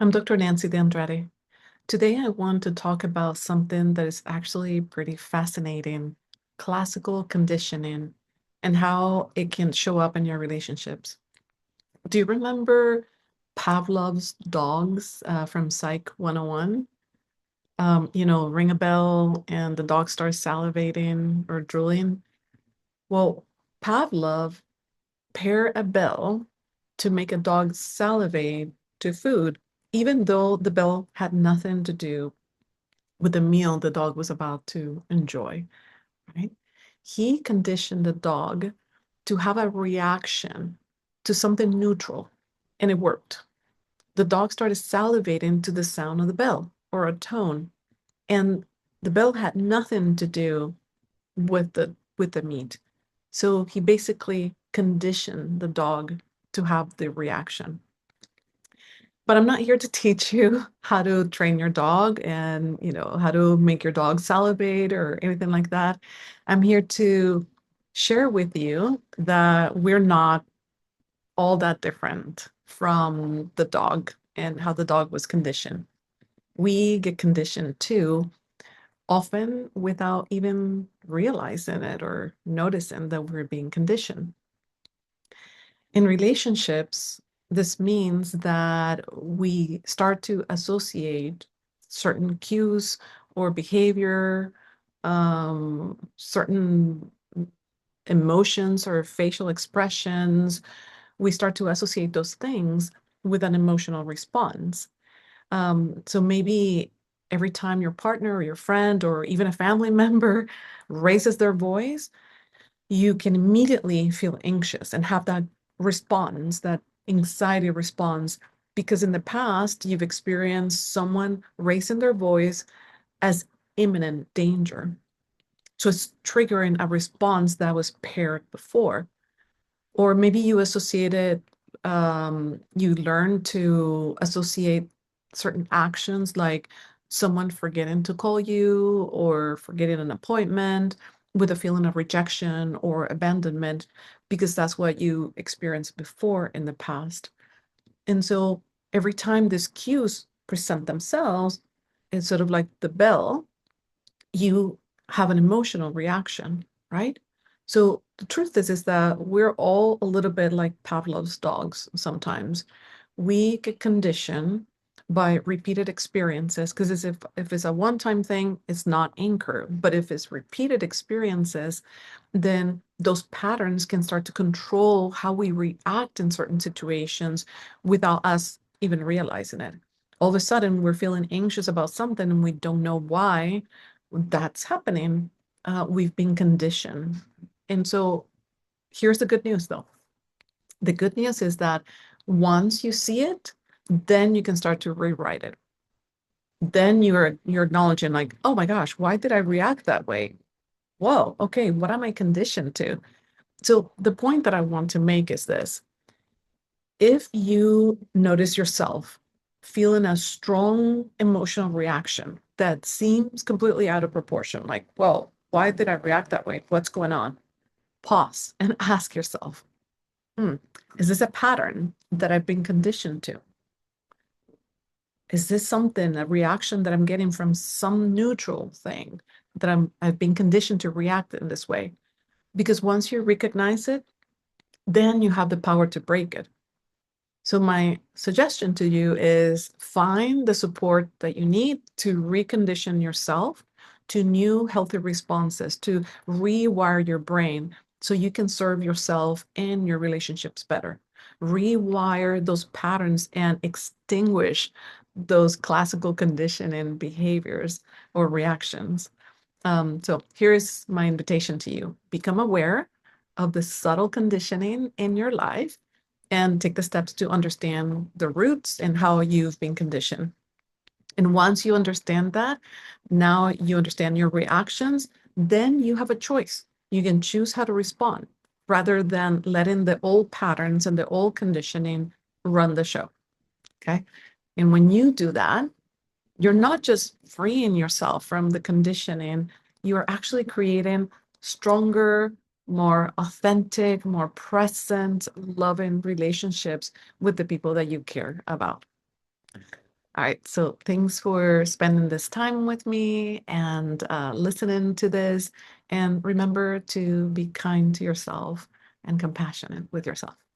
I'm Dr. Nancy De Andrade. Today, I want to talk about something that is actually pretty fascinating, classical conditioning, and how it can show up in your relationships. Do you remember Pavlov's dogs from Psych 101? Ring a bell and the dog starts salivating or drooling. Well, Pavlov paired a bell to make a dog salivate to food, even though the bell had nothing to do with the meal the dog was about to enjoy, right? He conditioned the dog to have a reaction to something neutral, and it worked. The dog started salivating to the sound of the bell or a tone, and the bell had nothing to do with the meat. So he basically conditioned the dog to have the reaction. But I'm not here to teach you how to train your dog and, how to make your dog salivate or anything like that. I'm here to share with you that we're not all that different from the dog and how the dog was conditioned. We get conditioned too, often without even realizing it or noticing that we're being conditioned. In relationships, this means that we start to associate certain cues or behavior, certain emotions or facial expressions. We start to associate those things with an emotional response. So maybe every time your partner or your friend or even a family member raises their voice, you can immediately feel anxious and have that response, that anxiety response, because in the past you've experienced someone raising their voice as imminent danger. So it's triggering a response that was paired before. Or maybe you learn to associate certain actions like someone forgetting to call you or forgetting an appointment with a feeling of rejection or abandonment because that's what you experienced before in the past. And so every time these cues present themselves, it's sort of like the bell, you have an emotional reaction, right? So the truth is that we're all a little bit like Pavlov's dogs sometimes. We get conditioned by repeated experiences because if it's a one-time thing, it's not anchor. But if it's repeated experiences, then those patterns can start to control how we react in certain situations without us even realizing it. All of a sudden, we're feeling anxious about something and we don't know why that's happening. We've been conditioned. And so here's the good news, though. The good news is that once you see it, then you can start to rewrite it. Then you're acknowledging like, oh my gosh, why did I react that way? Whoa, okay, what am I conditioned to? So the point that I want to make is this. If you notice yourself feeling a strong emotional reaction that seems completely out of proportion, like, well, why did I react that way? What's going on? Pause and ask yourself, hmm, is this a pattern that I've been conditioned to? Is this something, a reaction that I'm getting from some neutral thing that I've been conditioned to react in this way? Because once you recognize it, then you have the power to break it. So my suggestion to you is find the support that you need to recondition yourself to new healthy responses, to rewire your brain so you can serve yourself and your relationships better. Rewire those patterns and extinguish those classical conditioning behaviors or reactions. So here's my invitation to you. Become aware of the subtle conditioning in your life and take the steps to understand the roots and how you've been conditioned. And once you understand that, now you understand your reactions, then you have a choice. You can choose how to respond rather than letting the old patterns and the old conditioning run the show. Okay. And when you do that, you're not just freeing yourself from the conditioning, you're actually creating stronger, more authentic, more present, loving relationships with the people that you care about. All right. So thanks for spending this time with me and listening to this. And remember to be kind to yourself and compassionate with yourself.